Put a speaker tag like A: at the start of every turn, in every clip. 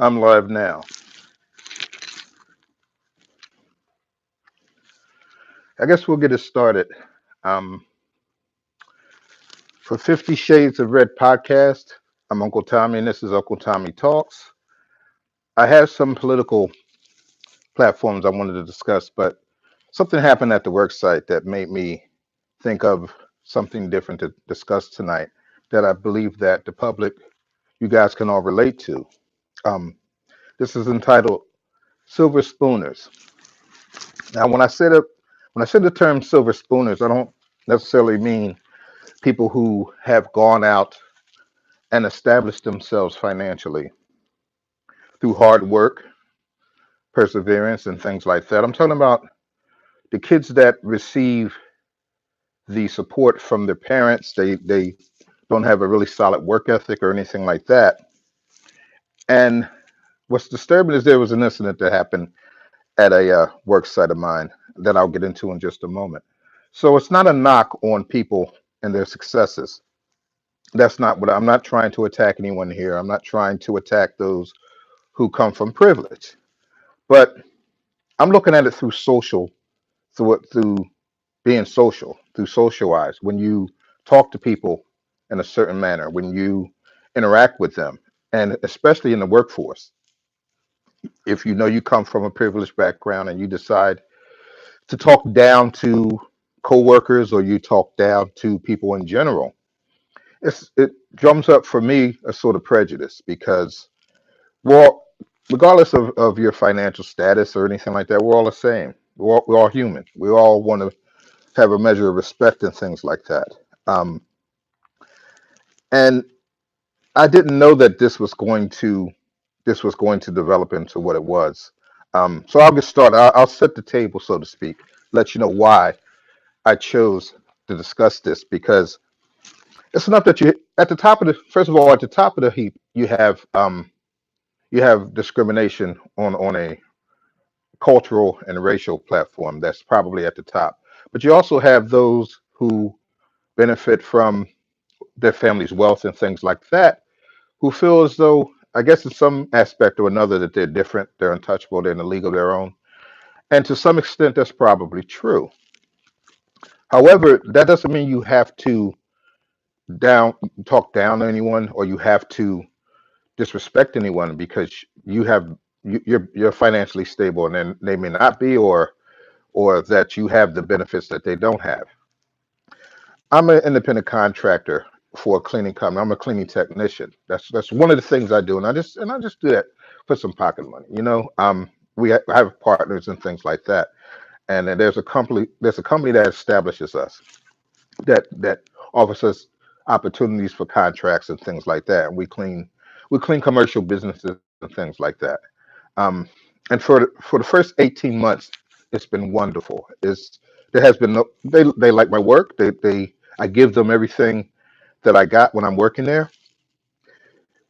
A: I'm live now. I guess we'll get it started. Um, for 50 Shades of Red podcast, I'm Uncle Tommy, and this is Uncle Tommy Talks. I have some political platforms I wanted to discuss, but something happened at the work site that made me think of something different to discuss tonight that I believe that the public, you guys can all relate to. Um, this is entitled Silver Spooners. Now, when I say the term silver spooners, I don't necessarily mean people who have gone out and established themselves financially through hard work, perseverance, and things like that. I'm talking about the kids that receive the support from their parents. They don't have a really solid work ethic or anything like that. And what's disturbing is there was an incident that happened at a work site of mine that I'll get into in just a moment. So it's not a knock on people and their successes. That's not what I'm not trying to attack anyone here. I'm not trying to attack those who come from privilege. But I'm looking at it through social, through being social, through social eyes. When you talk to people in a certain manner, when you interact with them, and especially in the workforce, if you know you come from a privileged background and you decide to talk down to coworkers or you talk down to people in general, it drums up for me a sort of prejudice because, well, regardless of your financial status or anything like that, we're all the same. We're all human. We all want to have a measure of respect and things like that. Um, and I didn't know that this was going to develop into what it was. So I'll get started. I'll set the table, so to speak, let you know why I chose to discuss this because it's enough that you at the top of the first of all at the top of the heap you have discrimination on a cultural and racial platform that's probably at the top. But you also have those who benefit from their family's wealth and things like that, who feel as though, I guess, in some aspect or another, that they're different, they're untouchable, they're in a league of their own. And to some extent, that's probably true. However, that doesn't mean you have to down talk down to anyone or you have to disrespect anyone because you're financially stable and then they may not be, or that you have the benefits that they don't have. I'm an independent contractor for a cleaning company. I'm a cleaning technician. That's one of the things I do, and I just do that for some pocket money. I have partners and things like that, and then there's a company that establishes us that offers us opportunities for contracts and things like that. And we clean commercial businesses and things like that. Um, and for the first 18 months, it's been wonderful. There has been no they like my work. They I give them everything that I got when I'm working there.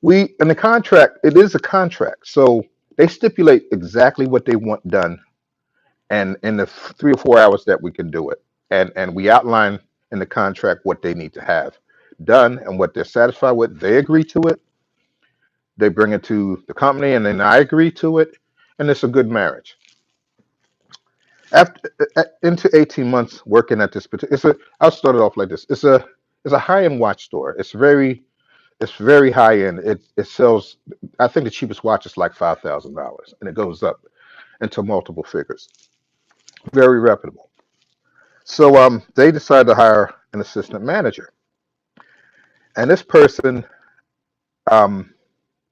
A: We in the contract, it is a contract, so they stipulate exactly what they want done, and in the 3 or 4 hours that we can do it, and we outline in the contract what they need to have done and what they're satisfied with. They agree to it. They bring it to the company, and then I agree to it, and it's a good marriage. After into 18 months working at this particular, I'll start it off like this. It's a high end watch store. It's very high end. It sells. I think the cheapest watch is like $5,000, and it goes up into multiple figures. Very reputable. So they decided to hire an assistant manager, and this person, um,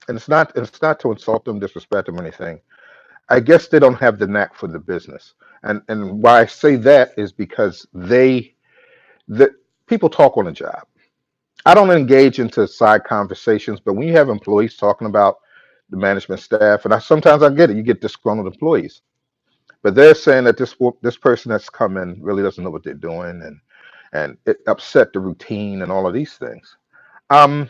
A: and it's not to insult them, disrespect them, or anything. I guess they don't have the knack for the business, and why I say that is because the people talk on the job. I don't engage into side conversations, but when you have employees talking about the management staff, and sometimes I get it, you get disgruntled employees, but they're saying that this person that's come in really doesn't know what they're doing, and it upset the routine and all of these things. Um,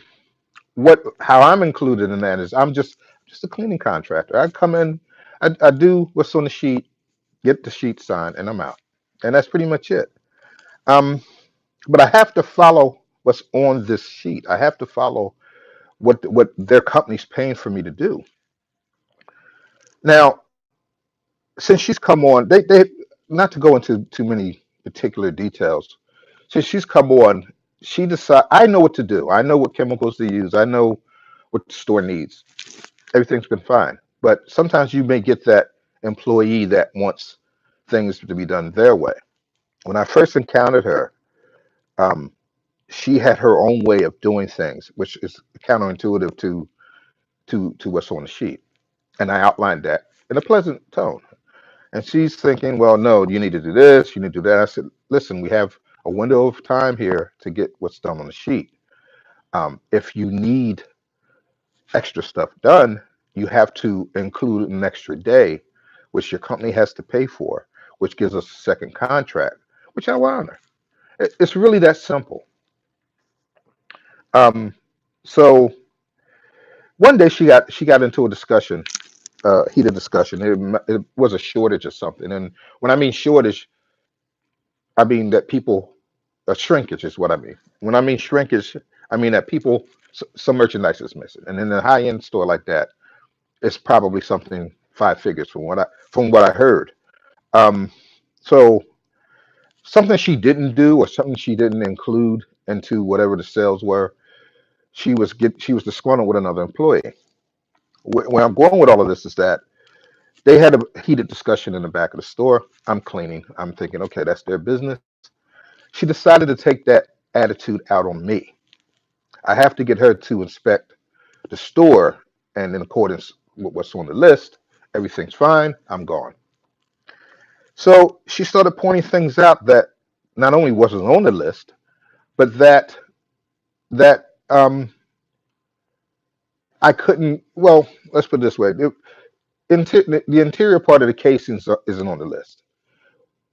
A: what how I'm included in that is I'm just a cleaning contractor. I come in, I do what's on the sheet, get the sheet signed, and I'm out, and that's pretty much it. Um, but I have to follow what's on this sheet. I have to follow what their company's paying for me to do. Now, since she's come on, they not to go into too many particular details. Since she's come on, she decide. I know what to do. I know what chemicals to use. I know what the store needs. Everything's been fine. But sometimes you may get that employee that wants things to be done their way. When I first encountered her, um, she had her own way of doing things, which is counterintuitive to what's on the sheet. And I outlined that in a pleasant tone. And she's thinking, well, no, you need to do this, you need to do that. I said, listen, we have a window of time here to get what's done on the sheet. If you need extra stuff done, you have to include an extra day, which your company has to pay for, which gives us a second contract, which I will honor. It's really that simple. Um, so one day she got into a discussion, heated discussion. It was a shortage or something, and when I mean shortage, I mean that people a shrinkage is what I mean. When I mean shrinkage, I mean that people some merchandise is missing, and in a high end store like that, it's probably something five figures from what I heard. Um, so something she didn't do or something she didn't include into whatever the sales were, she was disgruntled with another employee. Where I'm going with all of this is that they had a heated discussion in the back of the store. I'm cleaning. I'm thinking, okay, that's their business. She decided to take that attitude out on me. I have to get her to inspect the store, and in accordance with what's on the list, everything's fine. I'm gone. So she started pointing things out that not only wasn't on the list, but that I couldn't. Well, let's put it this way: the interior part of the casings isn't on the list.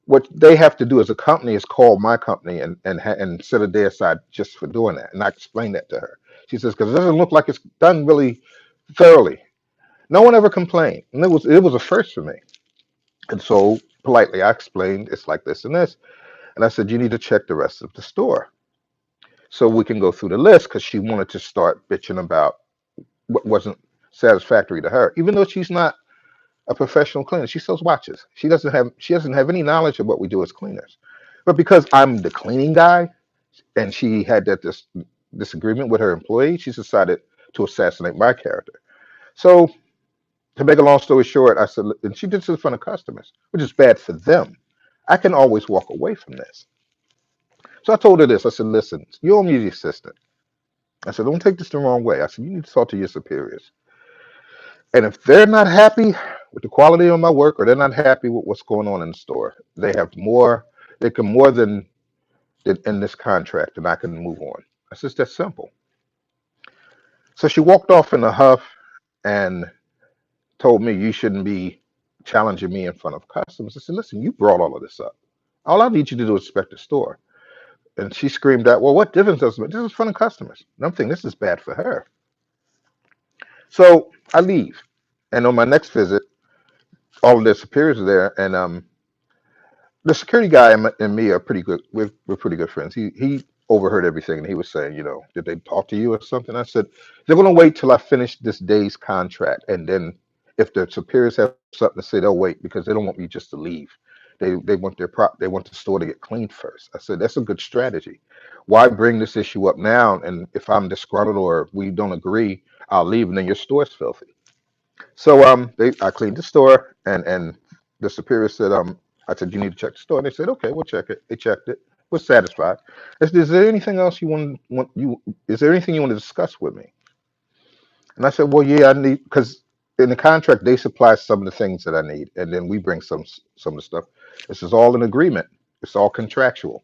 A: What they have to do as a company is call my company and set a day aside just for doing that. And I explained that to her. She says because it doesn't look like it's done really thoroughly. No one ever complained, and it was a first for me. And so politely, I explained it's like this and this, and I said you need to check the rest of the store so we can go through the list because she wanted to start bitching about what wasn't satisfactory to her, even though she's not a professional cleaner. She sells watches. She doesn't have any knowledge of what we do as cleaners. But because I'm the cleaning guy and she had that disagreement with her employee, she decided to assassinate my character. So to make a long story short, I said, and she did this in front of customers, which is bad for them. I can always walk away from this. So I told her this. I said, listen, you're a media assistant. I said, don't take this the wrong way. I said, you need to talk to your superiors. And if they're not happy with the quality of my work or they're not happy with what's going on in the store, they can more than in this contract and I can move on. It's just that simple. So she walked off in a huff and told me you shouldn't be challenging me in front of customers. I said, listen, you brought all of this up. All I need you to do is inspect the store. And she screamed out, well, what difference does it make? This is in front of customers. And I'm thinking this is bad for her. So I leave. And on my next visit, all of their superiors are there. And the security guy and me are pretty good. We're pretty good friends. He overheard everything and he was saying, did they talk to you or something? I said, they're going to wait till I finish this day's contract. And then if the superiors have something to say, they'll wait because they don't want me just to leave. They want the store to get cleaned first. I said, that's a good strategy. Why bring this issue up now? And if I'm disgruntled or we don't agree, I'll leave and then your store's filthy. So I cleaned the store and the superior said I said you need to check the store and they said okay we'll check it. They checked it, was satisfied. I said, is there anything else is there anything you want to discuss with me? And I said well yeah I need because in the contract they supply some of the things that I need and then we bring some of the stuff. This is all an agreement. It's all contractual.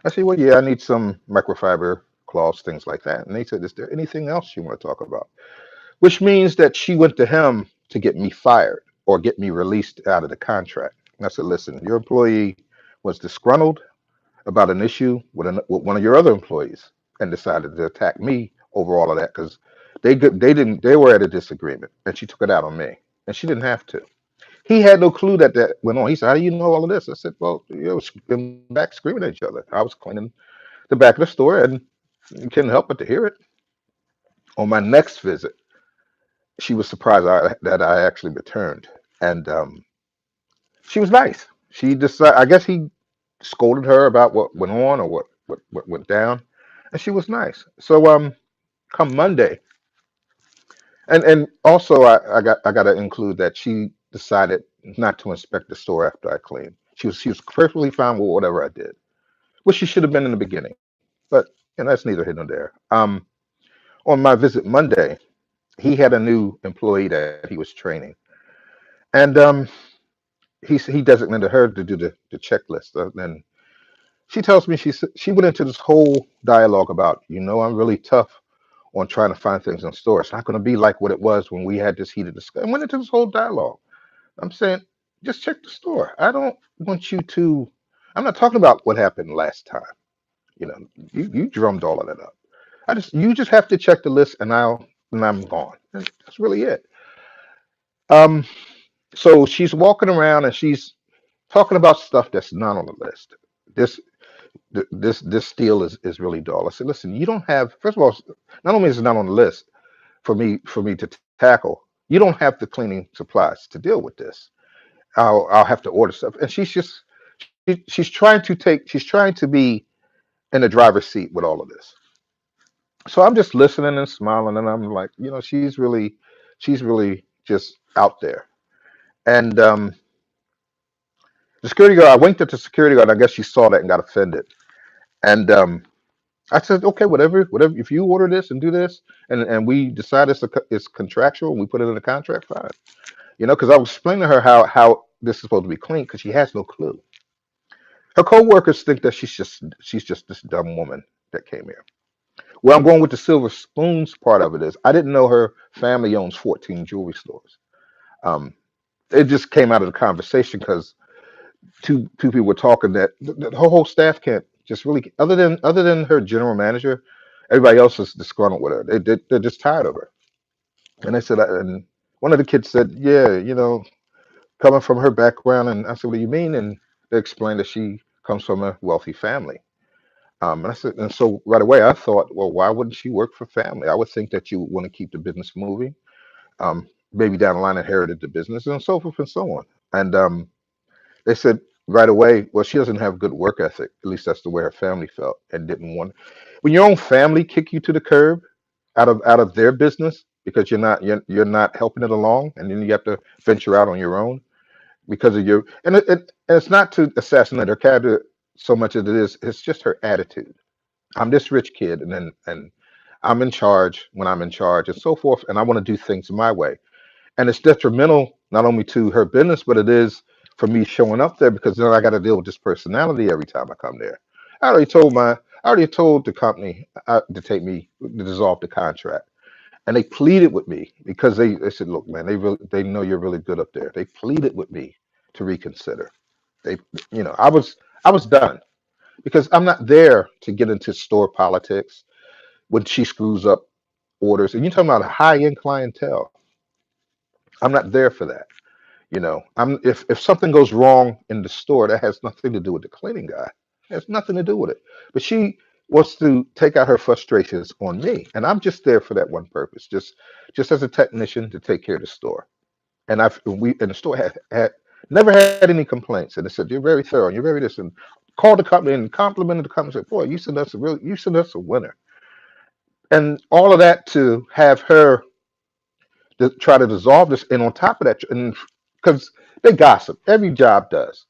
A: I said well yeah I need some microfiber cloths things like that. And they said is there anything else you want to talk about? Which means that she went to him to get me fired or get me released out of the contract. And I said, listen, your employee was disgruntled about an issue with one of your other employees and decided to attack me over all of that because they were at a disagreement and she took it out on me and she didn't have to. He had no clue that went on. He said, how do you know all of this? I said, well, was in back screaming at each other. I was cleaning the back of the store and you couldn't help but to hear it. On my next visit, she was surprised that I actually returned, and she was nice. She decided, I guess he scolded her about what went on or what went down, and she was nice. So come Monday, and also I got to include that she decided not to inspect the store after I cleaned. She was perfectly fine with whatever I did, which she should have been in the beginning. But that's neither here nor there. On my visit Monday, he had a new employee that he was training, and he designated her to do the checklist. And she tells me she went into this whole dialogue about, I'm really tough on trying to find things in stores. It's not going to be like what it was when we had this heated discussion. Went into this whole dialogue. I'm saying, just check the store. I don't want you to. I'm not talking about what happened last time. You know, you drummed all of that up. You just have to check the list, and I'm gone. And that's really it. Um, so she's walking around and she's talking about stuff that's not on the list. This this steel is really dull. I said, listen, you don't have. First of all, not only is it not on the list for me to tackle, you don't have the cleaning supplies to deal with this. I'll have to order stuff, and she's trying to be in the driver's seat with all of this. So I'm just listening and smiling, and I'm like, she's really just out there. And the security guard, I winked at the security guard. And I guess she saw that and got offended. And I said, okay, whatever. If you order this and do this, and we decide it's contractual, and we put it in the contract, fine. Because I was explaining to her how this is supposed to be clean, because she has no clue. Her coworkers think that she's just this dumb woman that came here. Where I'm going with the silver spoons part of it is, I didn't know her family owns 14 jewelry stores. Um, it just came out of the conversation because two people were talking that the whole staff can't just really, other than her general manager, everybody else is disgruntled with her. They're just tired of her. And they said, and one of the kids said, yeah, coming from her background. And I said, what do you mean? And they explained that she comes from a wealthy family. And I said, and so right away I thought, well, why wouldn't she work for family? I would think that you would want to keep the business moving. Maybe down the line inherited the business and so forth and so on. And they said right away, well, she doesn't have good work ethic. At least that's the way her family felt and didn't want. When your own family kick you to the curb out of their business because you're not helping it along, and then you have to venture out on your own because of your and it's not to assassinate her character so much as it's just her attitude. I'm this rich kid, and I'm in charge when I'm in charge, and so forth, and I want to do things my way. And it's detrimental not only to her business, but it is for me showing up there because then I got to deal with this personality every time I come there. I already told the company to take me to dissolve the contract, and they pleaded with me because they said, look, man, they know you're really good up there. They pleaded with me to reconsider. They, I was done because I'm not there to get into store politics when she screws up orders. And you're talking about a high end clientele. I'm not there for that. If something goes wrong in the store, that has nothing to do with the cleaning guy. It has nothing to do with it. But she wants to take out her frustrations on me, and I'm just there for that one purpose, just as a technician to take care of the store. And the store had never had any complaints, and they said you're very thorough, and you're very this, and called the company and complimented the company. Said, boy, you sent us a winner, and all of that to have her to try to dissolve this. And on top of that, and because they gossip, every job does.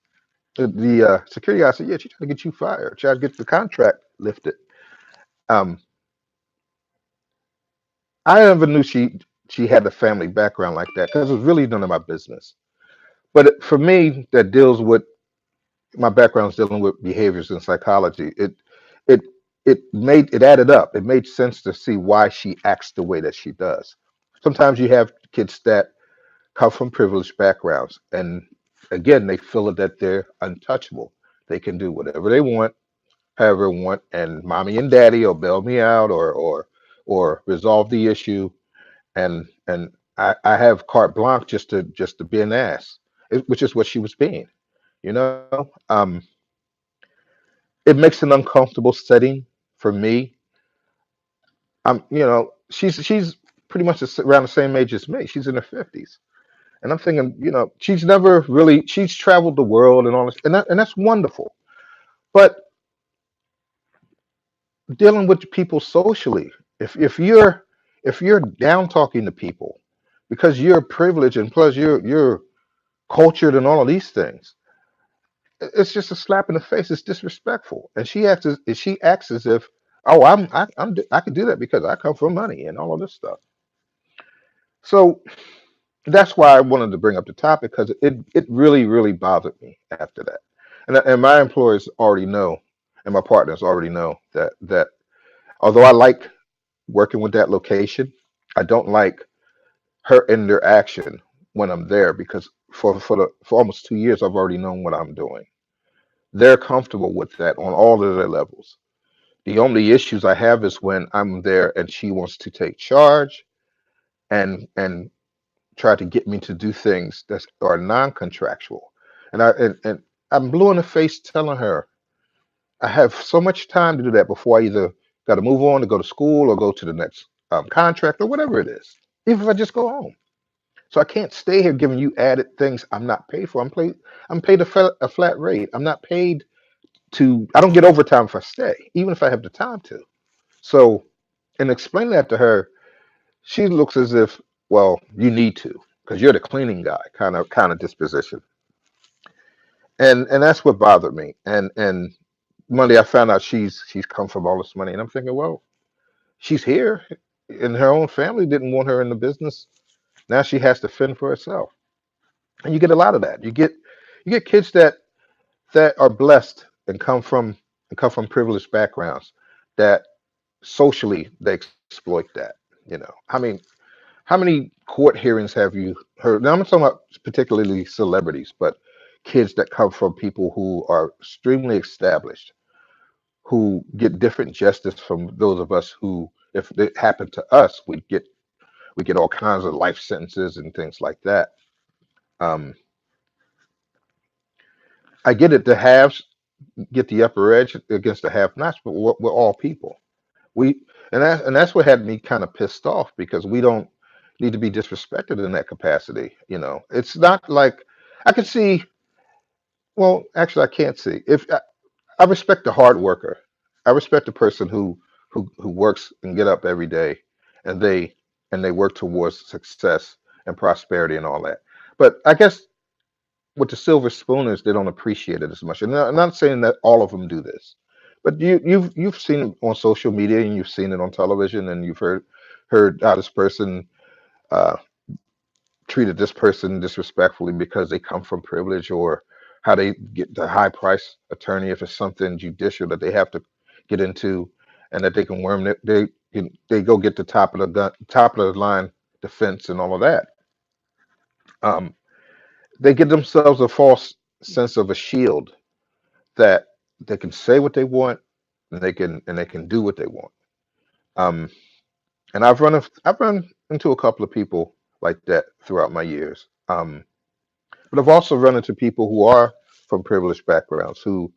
A: The security guy said, "Yeah, she's trying to get you fired, trying to get the contract lifted." Um, I never knew she had a family background like that because it was really none of my business. But for me, that deals with my background's dealing with behaviors and psychology. It it added up. It made sense to see why she acts the way that she does. Sometimes you have kids that come from privileged backgrounds, and again, they feel that they're untouchable. They can do whatever they want, however they want, and mommy and daddy will bail me out or resolve the issue, and I have carte blanche just to be an ass, which is what she was being. You know, it makes an uncomfortable setting for me. She's pretty much around the same age as me. She's in her 50s. And I'm thinking, she's never really, she's traveled the world and all this, and that's wonderful. But dealing with people socially, if you're down talking to people because you're privileged and plus you're cultured and all of these things, it's just a slap in the face. It's disrespectful. And she acts as if, oh, I can do that because I come from money and all of this stuff. So that's why I wanted to bring up the topic because it really really bothered me after that, and my employers already know, and my partners already know that although I like working with that location, I don't like her interaction when I'm there because for almost 2 years I've already known what I'm doing. They're comfortable with that on all of their levels. The only issues I have is when I'm there and she wants to take charge and try to get me to do things that are non-contractual. And I'm blue in the face telling her I have so much time to do that before I either got to move on to go to school or go to the next contract or whatever it is. Even if I just go home, so I can't stay here giving you added things I'm not paid for. I'm paid a flat rate. I'm not paid to. I don't get overtime if I stay, even if I have the time to. So, in explaining that to her, she looks as if, well, you need to because you're the cleaning guy, kind of disposition, and that's what bothered me. And Monday I found out she's come from all this money, and I'm thinking, well, she's here, and her own family didn't want her in the business. Now she has to fend for herself, and you get a lot of that. You get kids that are blessed and come from privileged backgrounds that socially they exploit that. How many court hearings have you heard? Now I'm not talking about particularly celebrities, but kids that come from people who are extremely established, who get different justice from those of us who, if it happened to us, we get all kinds of life sentences and things like that. Um, I get it. The haves get the upper edge against the have-nots, but we're all people. We and that's what had me kind of pissed off because we don't need to be disrespected in that capacity. It's not like I can see. Well, actually, I can't see. If I respect the hard worker, I respect the person who works and get up every day, and they work towards success and prosperity and all that. But I guess with the silver spooners, they don't appreciate it as much. And I'm not saying that all of them do this, but you've seen it on social media and you've seen it on television and you've heard how this person uh, treated this person disrespectfully because they come from privilege, or how they get the high price attorney if it's something judicial that they have to get into, and that they can worm it. They go get the top of the line defense and all of that. Um, they give themselves a false sense of a shield that they can say what they want and they can do what they want. Um, and I've run into a couple of people like that throughout my years. But I've also run into people who are from privileged backgrounds who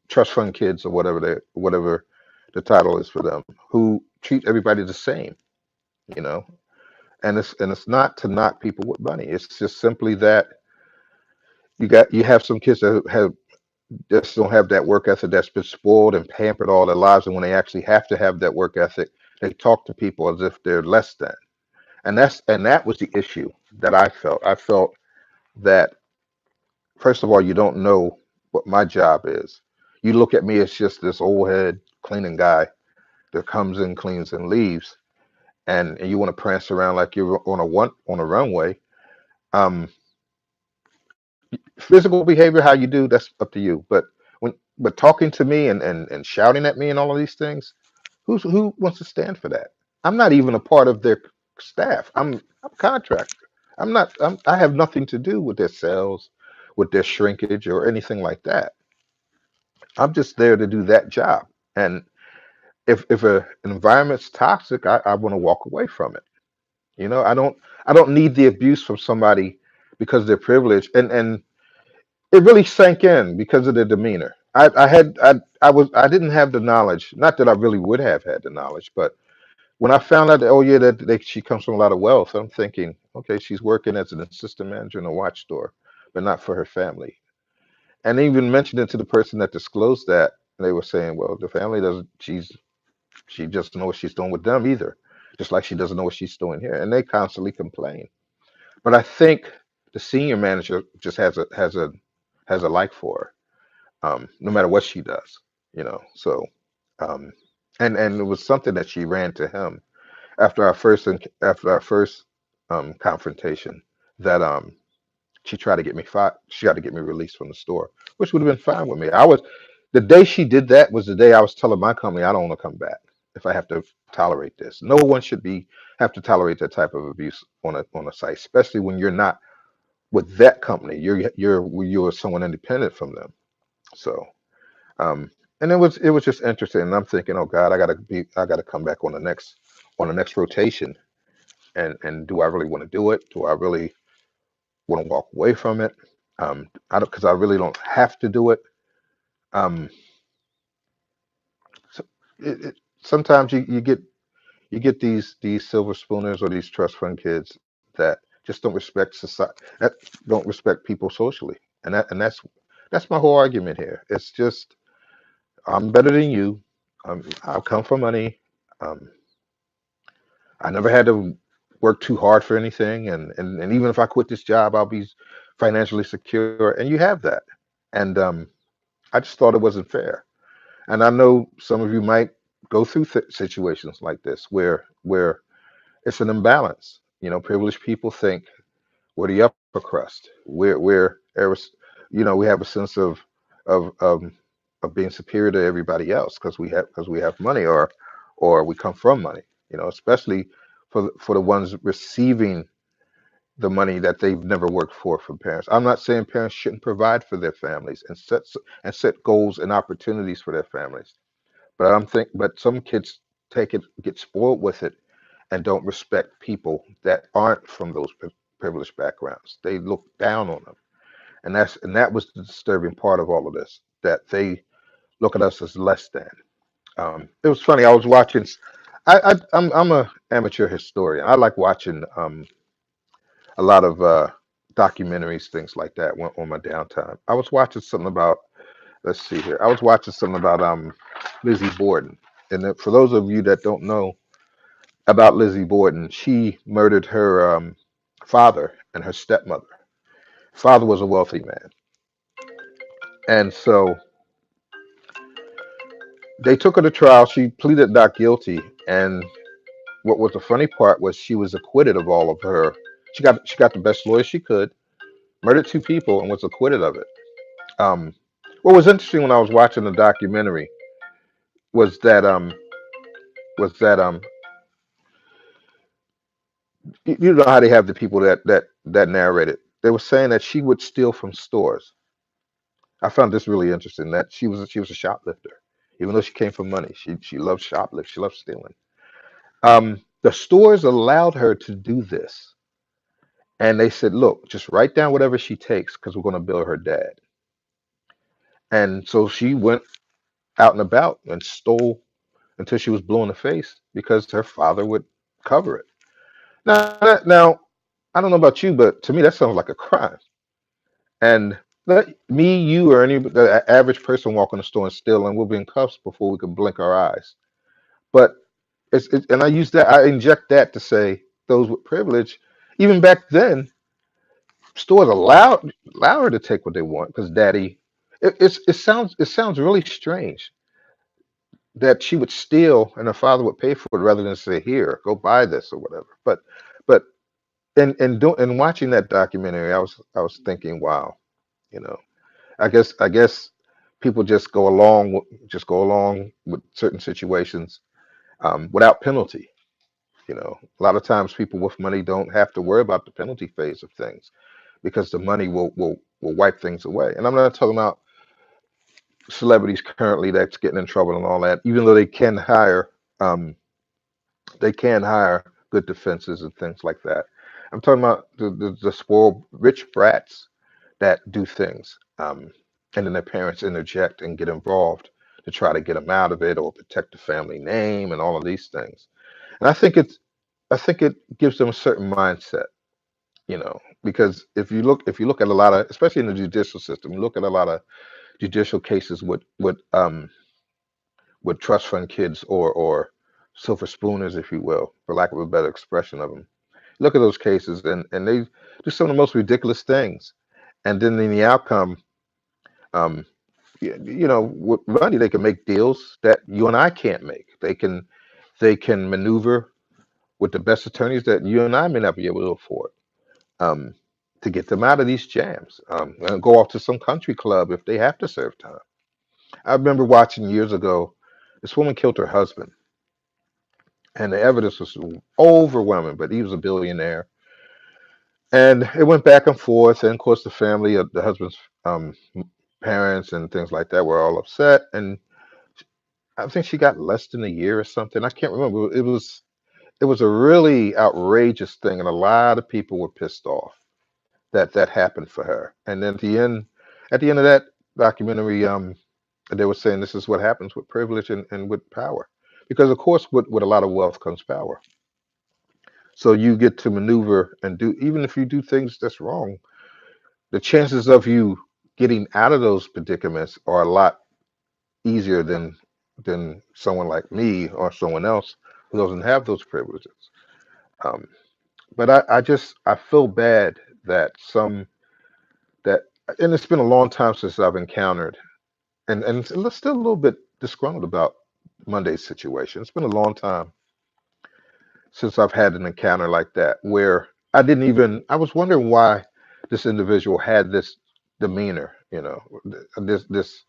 A: trust fund kids or whatever the title is for them, who treat everybody the same, you know. And it's not to knock people with money. It's just simply that you have some kids that have just don't have that work ethic, that's been spoiled and pampered all their lives, and when they actually have to have that work ethic, they talk to people as if they're less than. And that was the issue that I felt. I felt that, first of all, you don't know what my job is. You look at me as just this old head cleaning guy that comes in, cleans, and leaves, and you want to prance around like you're on a runway. Um, Physical behavior, how you do, that's up to you. But talking to me and shouting at me and all of these things, who wants to stand for that? I'm not even a part of their staff. I'm a contractor. I have nothing to do with their sales, with their shrinkage or anything like that. I'm just there to do that job. And if an environment's toxic, I want to walk away from it. I don't need the abuse from somebody because they're privileged. And it really sank in because of their demeanor. I didn't have the knowledge. Not that I really would have had the knowledge, but When I found out that, oh yeah, she comes from a lot of wealth, I'm thinking, okay, she's working as an assistant manager in a watch store, but not for her family. And they even mentioned it to the person that disclosed that. They were saying, well, the family doesn't. She doesn't know what she's doing with them either, just like she doesn't know what she's doing here. And they constantly complain. But I think the senior manager just has a like for her, no matter what she does, you know. So, um, and it was something that she ran to him after our first confrontation that she tried to get me fired. She tried to get me released from the store, which would have been fine with me. I was the day she did that was the day I was telling my company I don't want to come back if I have to tolerate this. No one should be have to tolerate that type of abuse on a site, especially when you're not with that company. You're someone independent from them. So um, and it was just interesting. And I'm thinking, oh God, I gotta come back on the next rotation. And do I really want to do it? Do I really want to walk away from it? I don't because I really don't have to do it. Um, so sometimes you get these silver spooners or these trust fund kids that just don't respect society, that don't respect people socially, and that's my whole argument here. It's just I'm better than you. I'll come for money. Um, I never had to work too hard for anything, and even if I quit this job, I'll be financially secure. And you have that, and I just thought it wasn't fair. And I know some of you might go through situations like this where it's an imbalance. You know, privileged people think we're the upper crust. We have a sense of of being superior to everybody else because we have money or we come from money. You know, especially for the ones receiving the money that they've never worked for from parents. I'm not saying parents shouldn't provide for their families and set goals and opportunities for their families. But some kids get spoiled with it, and don't respect people that aren't from those privileged backgrounds. They look down on them, and that was the disturbing part of all of this. That they look at us as less than. It was funny. I was watching. I'm a amateur historian. I like watching a lot of documentaries, things like that, on my downtime. I was watching something about. Let's see here. I was watching something about Lizzie Borden, and for those of you that don't know about Lizzie Borden, she murdered her father and her stepmother. Father was a wealthy man, and so they took her to trial. She pleaded not guilty, and what was the funny part was she was acquitted of all of her. She got the best lawyer she could, murdered two people, and was acquitted of it. Um, what was interesting when I was watching the documentary was that you know how they have the people that narrate it. They were saying that she would steal from stores. I found this really interesting that she was a shoplifter, even though she came from money. She loved shoplift. She loved stealing. The stores allowed her to do this, and they said, "Look, just write down whatever she takes because we're going to bill her dad." And so she went out and about and stole until she was blue in the face because her father would cover it. Now, I don't know about you, but to me that sounds like a crime. And let me, you, or any the average person walk in the store and steal, and we'll be in cuffs before we can blink our eyes. But and I use that, I inject that to say those with privilege, even back then, stores allow her to take what they want because daddy. It sounds really strange that she would steal and her father would pay for it rather than say, here, go buy this or whatever. But in watching that documentary, I was thinking, wow, you know. I guess people just go along with certain situations without penalty. You know, a lot of times people with money don't have to worry about the penalty phase of things because the money will wipe things away. And I'm not talking about celebrities currently that's getting in trouble and all that, even though um, they can hire good defenses and things like that. I'm talking about the spoiled rich brats that do things, and then their parents interject and get involved to try to get them out of it or protect the family name and all of these things. And I think it gives them a certain mindset, you know, because if you look at a lot of, especially in the judicial system, you look at a lot of judicial cases with trust fund kids or silver spooners, if you will, for lack of a better expression of them. Look at those cases, and they do some of the most ridiculous things, and then in the outcome, um, you know, with money they can make deals that you and I can't make. They can maneuver with the best attorneys that you and I may not be able to afford, um, to get them out of these jams, and go off to some country club if they have to serve time. I remember watching years ago, this woman killed her husband, and the evidence was overwhelming. But he was a billionaire, and it went back and forth. And of course, the family, the husband's um, parents, and things like that were all upset. And I think she got less than a year or something. I can't remember. It was a really outrageous thing, and a lot of people were pissed off that that happened for her. And then at the end of that documentary, they were saying this is what happens with privilege and with power, because of course with a lot of wealth comes power. So you get to maneuver and do, even if you do things that's wrong, the chances of you getting out of those predicaments are a lot easier than someone like me or someone else who doesn't have those privileges. Um, but I just I feel bad that some that and it's been a long time since I've encountered and still a little bit disgruntled about Monday's situation. It's been a long time since I've had an encounter like that where I was wondering why this individual had this demeanor, you know, this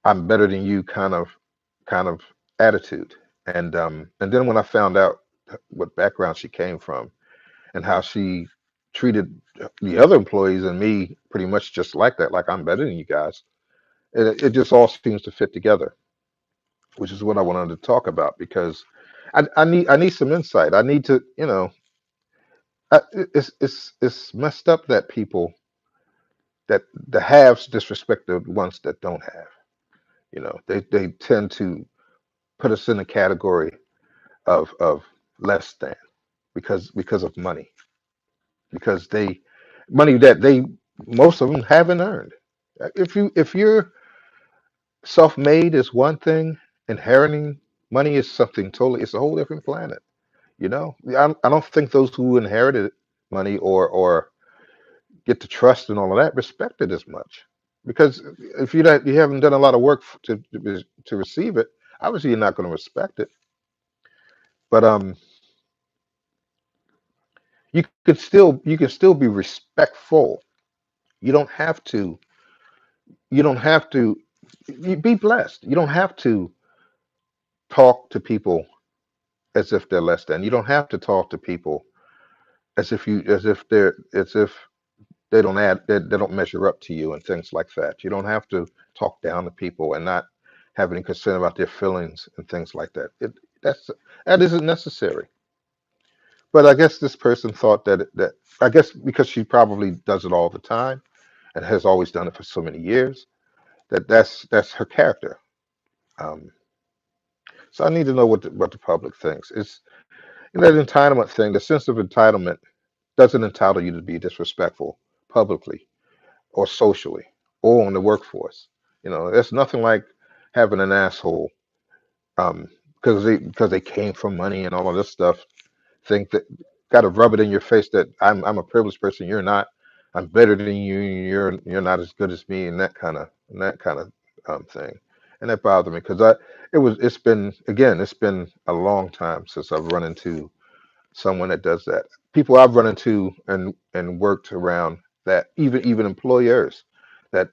A: I'm better than you kind of attitude. And then when I found out what background she came from and how she treated the other employees and me pretty much just like that, like I'm better than you guys. It just all seems to fit together, which is what I wanted to talk about because I need some insight. I need to, you know, it's messed up that people that the haves disrespect the ones that don't have. You know, they tend to put us in a category of less than because of money, because they money that they most of them haven't earned. If you're self-made is one thing, inheriting money is something totally. It's a whole different planet. You know, I don't think those who inherited money or get the trust and all of that respect it as much. Because if you haven't done a lot of work to receive it, obviously you're not going to respect it. But you can still be respectful. You don't have to you don't have to you be blessed. You don't have to talk to people as if they're less than. You don't have to talk to people as if they don't measure up to you and things like that. You don't have to talk down to people and not have any concern about their feelings and things like that. That's that isn't necessary. But I guess this person thought that I guess because she probably does it all the time and has always done it for so many years that's her character. Um, so I need to know what the public thinks. It's you know, that entitlement thing. The sense of entitlement doesn't entitle you to be disrespectful publicly or socially or in the workforce. You know, there's nothing like having an asshole um, because they came from money and all of this stuff. Think that got to rub it in your face that I'm a privileged person. You're not. I'm better than you. You're not as good as me, and that kind of thing. And that bothered me because it's been a long time since I've run into someone that does that. People I've run into and worked around that even employers that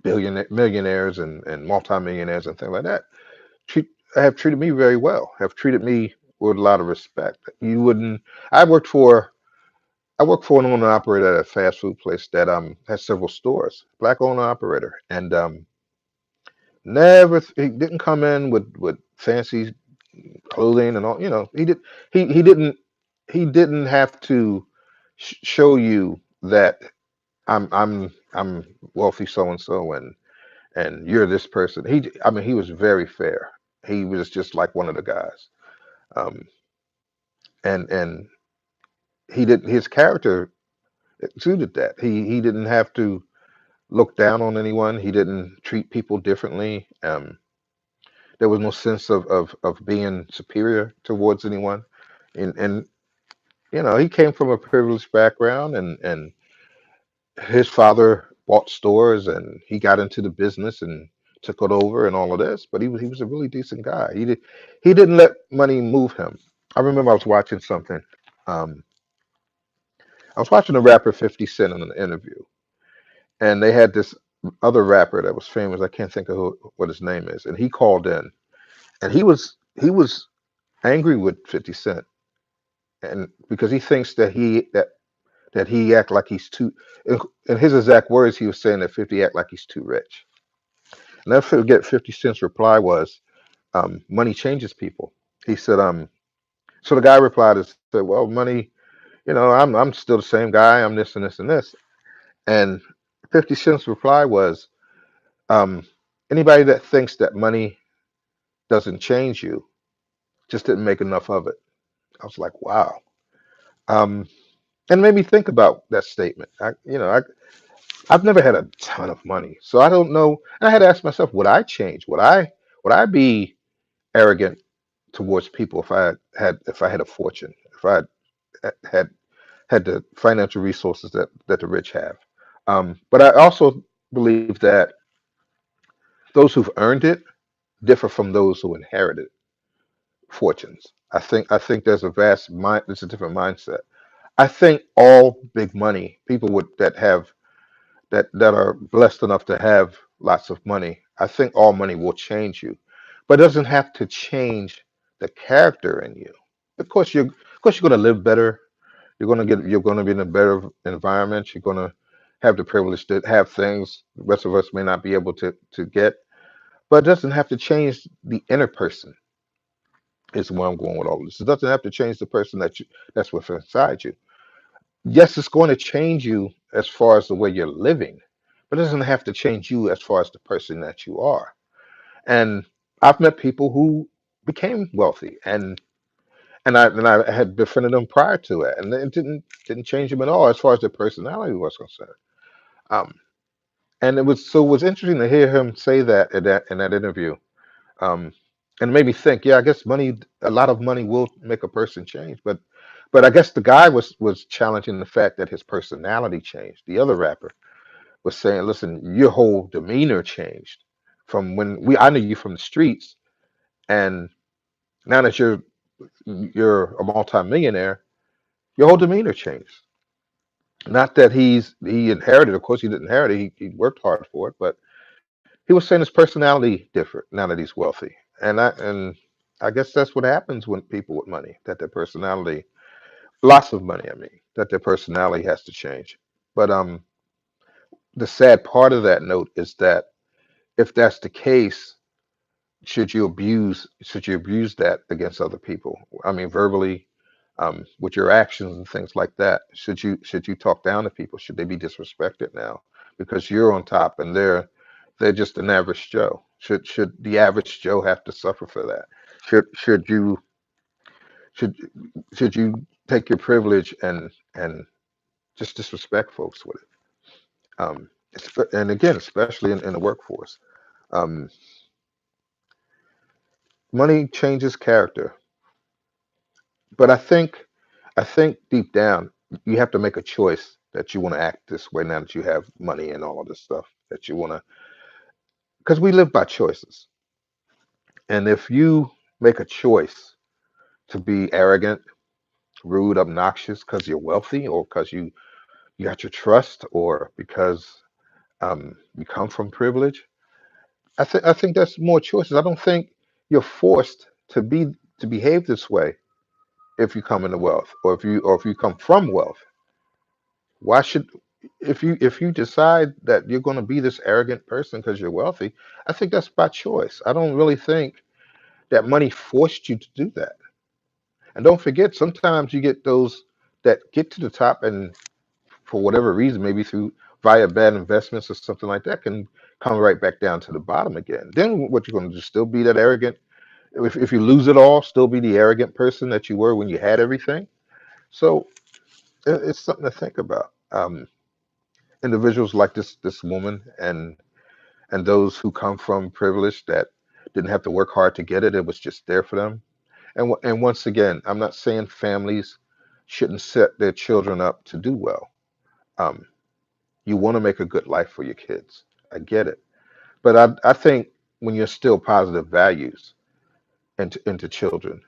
A: millionaires and multimillionaires and things like that treat have treated me very well, have treated me with a lot of respect. You wouldn't I worked for I worked for an owner operator at a fast food place that has several stores, black owner operator. And never he didn't come in with fancy clothing and all, you know, he didn't he didn't have to show you that I'm wealthy so and so and you're this person. I mean he was very fair. He was just like one of the guys. um, and he did his character suited that. He didn't have to look down on anyone. He didn't treat people differently. There was no sense of being superior towards anyone, and he came from a privileged background, and his father bought stores, and he got into the business and took it over and all of this. But he was a really decent guy. He didn't let money move him. I remember I was watching something. Um, I was watching the rapper 50 Cent in an interview, and they had this other rapper that was famous. I can't think of what his name is, and he called in, and he was angry with 50 Cent, and because he thinks that he act like he's too. In his exact words, he was saying that 50 act like he's too rich. And I forget 50 Cent's reply was, "Money changes people." He said, So the guy replied and said, "Well, money, I'm still the same guy. I'm this and this and this." And 50 Cent's reply was, um, "Anybody that thinks that money doesn't change you just didn't make enough of it." I was like, "Wow." Um, and it made me think about that statement. I've never had a ton of money, so I don't know. And I had to ask myself, would I change? Would I be arrogant towards people if I had a fortune, if I had had the financial resources that the rich have? But I also believe that those who've earned it differ from those who inherited fortunes. I think there's a different mindset. I think all big money people that are blessed enough to have lots of money, I think all money will change you, but it doesn't have to change the character in you. Of course you're going to live better. You're going to be in a better environment. You're going to have the privilege to have things the rest of us may not be able to get, but it doesn't have to change the inner person. Is where I'm going with all this. It doesn't have to change the person that's what's inside you. Yes, it's going to change you as far as the way you're living, but it doesn't have to change you as far as the person that you are. And I've met people who became wealthy, and I had befriended them prior to it, and it didn't change them at all as far as their personality was concerned. Um, and it was interesting to hear him say that in that interview. Um, and it made me think, yeah, I guess a lot of money will make a person change, but I guess the guy was challenging the fact that his personality changed. The other rapper was saying, listen, your whole demeanor changed from when we I knew you from the streets, and now that you're a multimillionaire, your whole demeanor changed. Not that he inherited, of course he didn't inherit it, he worked hard for it, but he was saying his personality different now that he's wealthy. And I guess that's what happens when people with money, that their personality, lots of money, I mean, that their personality has to change. But the sad part of that note is that if that's the case, should you abuse that against other people? I mean, verbally, with your actions and things like that. Should you talk down to people? Should they be disrespected now because you're on top and they're just an average Joe? Should the average Joe have to suffer for that? Should should you take your privilege and just disrespect folks with it? And again, especially in the workforce, um, money changes character. But I think deep down you have to make a choice that you want to act this way now that you have money and all of this stuff that you want to, because we live by choices. And if you make a choice to be arrogant, rude, obnoxious because you're wealthy, or because you got your trust, or because you come from privilege, I think that's more choices. I don't think you're forced to behave this way if you come into wealth, or if you come from wealth. Why should if you decide that you're going to be this arrogant person because you're wealthy? I think that's by choice. I don't really think that money forced you to do that. And don't forget, sometimes you get those that get to the top, and for whatever reason, maybe through via bad investments or something like that, can come right back down to the bottom again. Then what you're going to do? Still be that arrogant? If you lose it all, still be the arrogant person that you were when you had everything. So it's something to think about. Individuals like this woman and those who come from privilege that didn't have to work hard to get it. It was just there for them. And once again, I'm not saying families shouldn't set their children up to do well. Um, you want to make a good life for your kids. I get it. But I think when you instill positive values into children,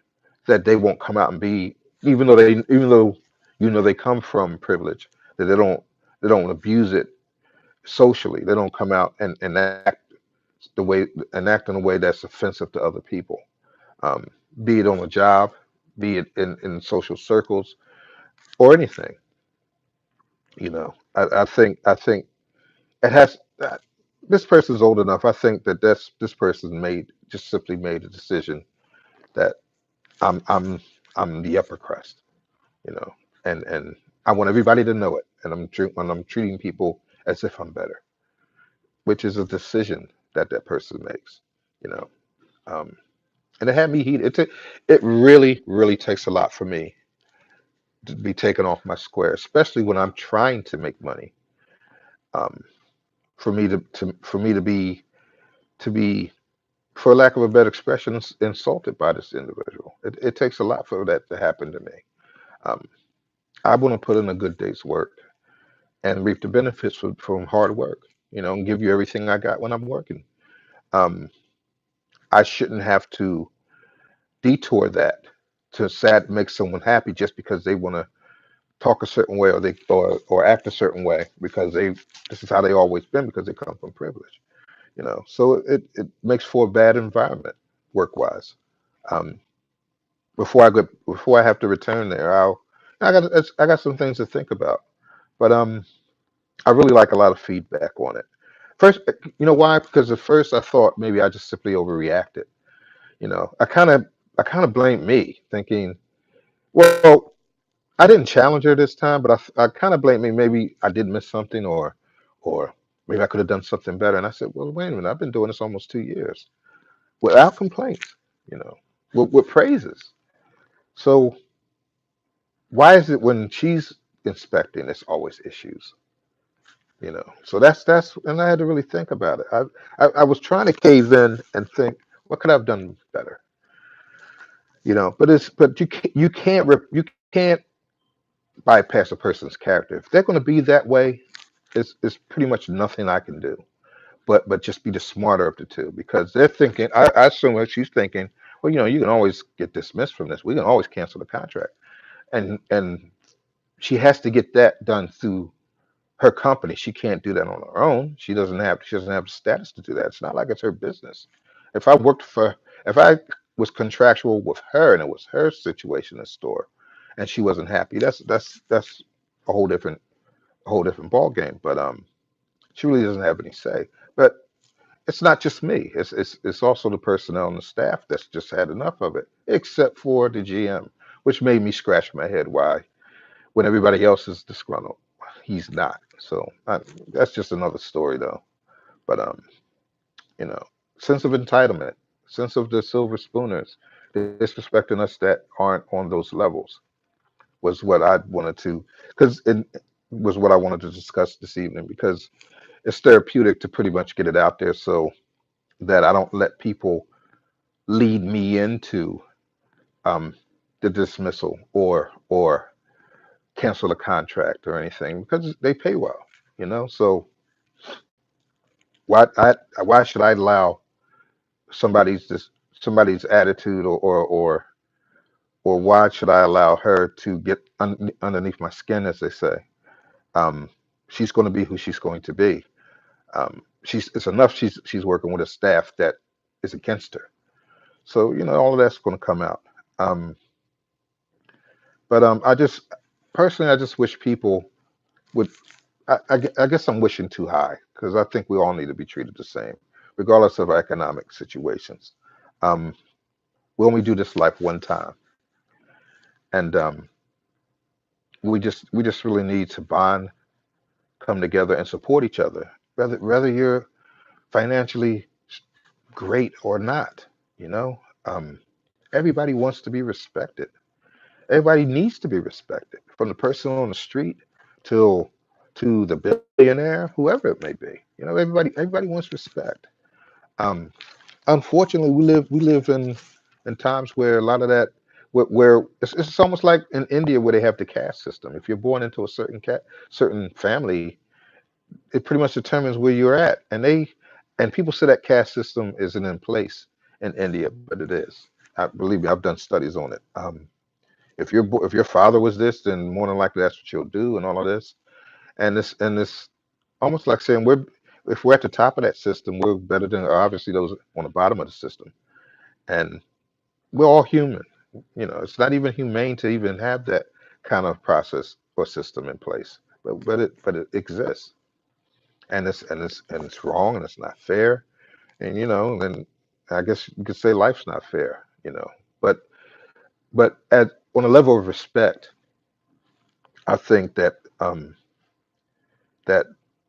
A: that they won't come out and be, even though they come from privilege, that they don't abuse it socially. They don't come out and act in a way that's offensive to other people. Um, be it on a job, be it in social circles or anything. I think it has. This person's old enough. I think that this person just simply made a decision that I'm I'm the upper crust, you know, and I want everybody to know it, and when I'm treating people as if I'm better, which is a decision that person makes, you know. Um, and it had me heated. It really really takes a lot for me to be taken off my square, especially when I'm trying to make money. Um, for me for me to be, for lack of a better expression, insulted by this individual. It takes a lot for that to happen to me. Um, I want to put in a good day's work and reap the benefits from hard work, and give you everything I got when I'm working. Um, I shouldn't have to detour that to sad make someone happy just because they want to talk a certain way or act a certain way because this is how they always been because they come from privilege. So it makes for a bad environment work wise. Um, before I have to return there, I got some things to think about. But I really like a lot of feedback on it. First, you know why? Because at first I thought maybe I just simply overreacted. I kind of blamed me, thinking, well, I didn't challenge her this time, but I kind of blamed me. Maybe I did miss something, or maybe I could have done something better. And I said, well, wait a minute, I've been doing this almost 2 years without complaints, you know, with praises. So why is it when she's inspecting, it's always issues? So that's and I had to really think about it. I was trying to cave in and think, what could I have done better? But you can't bypass a person's character. If they're going to be that way, it's pretty much nothing I can do. But just be the smarter of the two because they're thinking. I assume that she's thinking, well, you can always get dismissed from this. We can always cancel the contract, and she has to get that done through her company. She can't do that on her own. She doesn't have the status to do that. It's not like it's her business. If I worked for if I was contractual with her and it was her situation in the store and she wasn't happy, that's a whole different ball game. But she really doesn't have any say. But it's not just me. It's also the personnel and the staff that's just had enough of it, except for the GM, which made me scratch my head why when everybody else is disgruntled, he's not. So that's just another story, though. But you know, sense of entitlement, sense of the silver spooners, disrespecting us that aren't on those levels was what I wanted to, because it was what I wanted to discuss this evening because it's therapeutic to pretty much get it out there so that I don't let people lead me into um, the dismissal or cancel a contract or anything because they pay well. So why should I allow somebody's attitude or why should I allow her to get underneath my skin, as they say? Um, she's going to be who she's going to be. It's enough. She's working with a staff that is against her. So all of that's going to come out. Um, but I just personally, I just wish people would. I guess I'm wishing too high because I think we all need to be treated the same, regardless of our economic situations. Um, we only do this life one time, and we just really need to bond, come together, and support each other, whether you're financially great or not. You know, Um, Everybody wants to be respected. Everybody needs to be respected, from the person on the street till to the billionaire, whoever it may be. Everybody wants respect. Um, Unfortunately, we live in times where a lot of that, where it's almost like in India where they have the caste system. If you're born into a certain family, it pretty much determines where you're at. And people say that caste system isn't in place in India, but it is. I believe me, I've done studies on it. If your father was this, then more than likely that's what you'll do, and all of this. And this almost like saying we're if we're at the top of that system, we're better than obviously those on the bottom of the system. And we're all human. It's not even humane to even have that kind of process or system in place. But it exists, and it's wrong, and it's not fair. And I guess you could say life's not fair. But at on a level of respect, I think that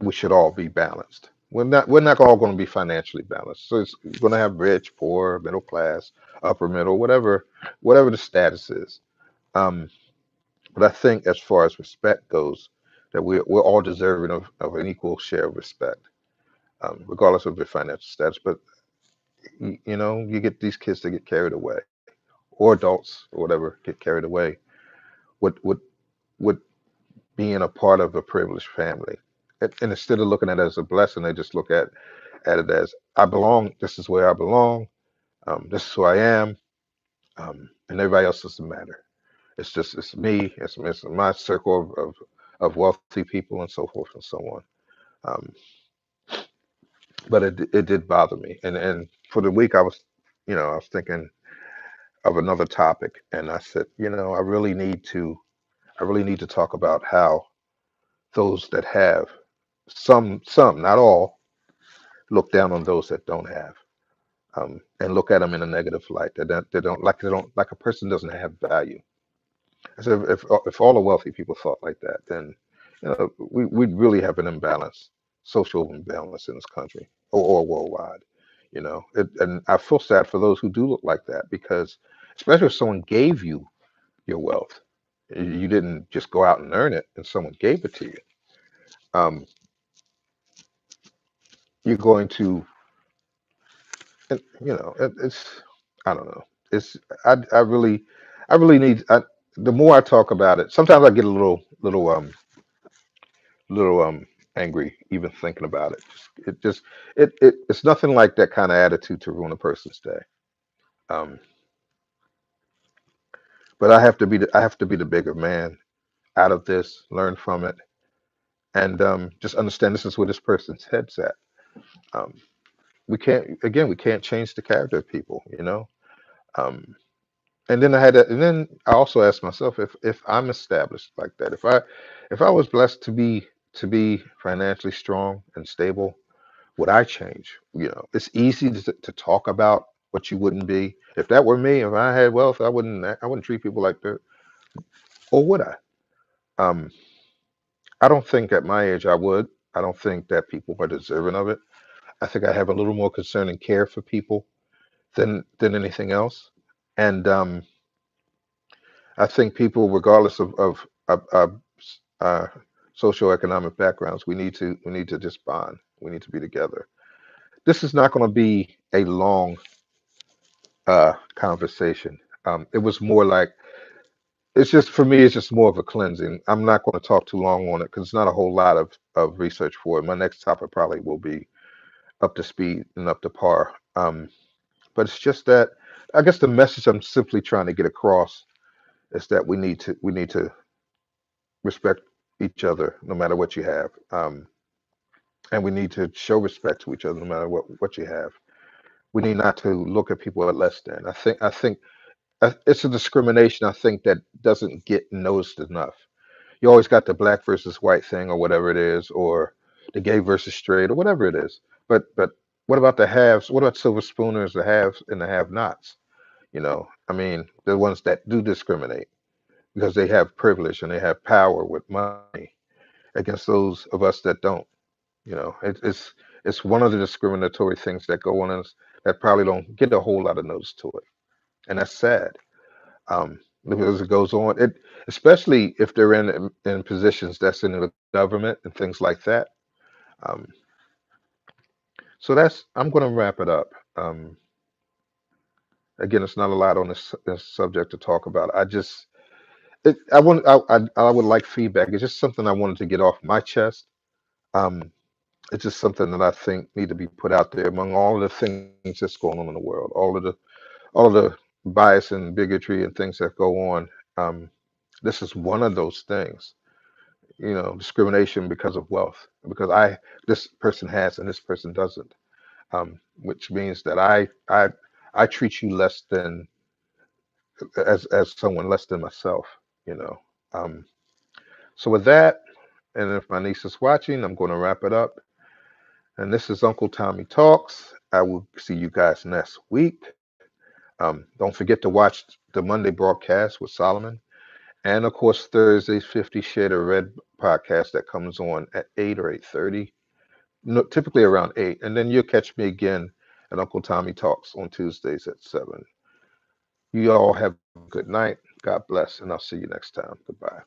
A: we should all be balanced. We're not all going to be financially balanced. So it's going to have rich, poor, middle class, upper middle, whatever the status is. Um, but I think as far as respect goes, that we're all deserving of an equal share of respect, regardless of their financial status. But you get these kids that get carried away, or adults or whatever get carried away with being a part of a privileged family. And instead of looking at it as a blessing, they just look at it as I belong. This is where I belong. This is who I am, and everybody else doesn't matter. It's me. It's my circle of wealthy people and so forth and so on. Um, but it did bother me. And for the week, I was thinking of another topic, and I said, I really need to talk about how those that have some, not all, look down on those that don't have, and look at them in a negative light. They don't like a person doesn't have value. I said if all the wealthy people thought like that, then we'd really have an imbalance, social imbalance in this country, or worldwide. And I feel sad for those who do look like that, because especially if someone gave you your wealth, you didn't just go out and earn it, and someone gave it to you. Um, you're going to, it's, I don't know. It's I really need. The more I talk about it, sometimes I get a little angry even thinking about it. It's nothing like that kind of attitude to ruin a person's day. Um, but I have to be the bigger man out of this, learn from it, and just understand this is where this person's head's at. Um, we can't change the character of people. Um, and then I also asked myself, if I'm established like that, if I was blessed to be financially strong and stable, would I change? It's easy to talk about what you wouldn't be. If that were me, if I had wealth, I wouldn't treat people like that. Or would I? Um, I don't think at my age I would. I don't think that people are deserving of it. I think I have a little more concern and care for people than anything else. And I think people, regardless of uh, socioeconomic backgrounds, we need to just bond. We need to be together. This is not going to be a long conversation. It was more like, it's just for me. It's just more of a cleansing. I'm not going to talk too long on it because it's not a whole lot of research for it. My next topic probably will be up to speed and up to par. But it's just that I guess the message I'm simply trying to get across is that we need to respect each other no matter what you have, and we need to show respect to each other no matter what you have. We need not to look at people at less than. I think it's a discrimination. I think that doesn't get noticed enough. You always got the black versus white thing, or whatever it is, or the gay versus straight, or whatever it is. But what about the haves? What about silver spooners, the haves and the have-nots? I mean, the ones that do discriminate because they have privilege and they have power with money against those of us that don't. It's one of the discriminatory things that go on in us that probably don't get a whole lot of notice to it. and that's sad. Because it goes on, it especially if they're in positions that's in the government and things like that. Um, so that's I'm going to wrap it up. Again, it's not a lot on this subject to talk about. I would like feedback. It's just something I wanted to get off my chest. Um, it's just something that I think need to be put out there among all of the things that's going on in the world, all of the bias and bigotry and things that go on. Um, this is one of those things. Discrimination because of wealth, because I this person has and this person doesn't, which means that I treat you less than as someone less than myself. You know. Um, so with that, and if my niece is watching, I'm going to wrap it up. And this is Uncle Tommy Talks. I will see you guys next week. Don't forget to watch the Monday broadcast with Solomon. And of course, Thursday's 50 Shade of Red podcast that comes on at 8 or 8:30, no, typically around 8. And then you'll catch me again at Uncle Tommy Talks on Tuesdays at 7. You all have a good night. God bless, and I'll see you next time. Goodbye.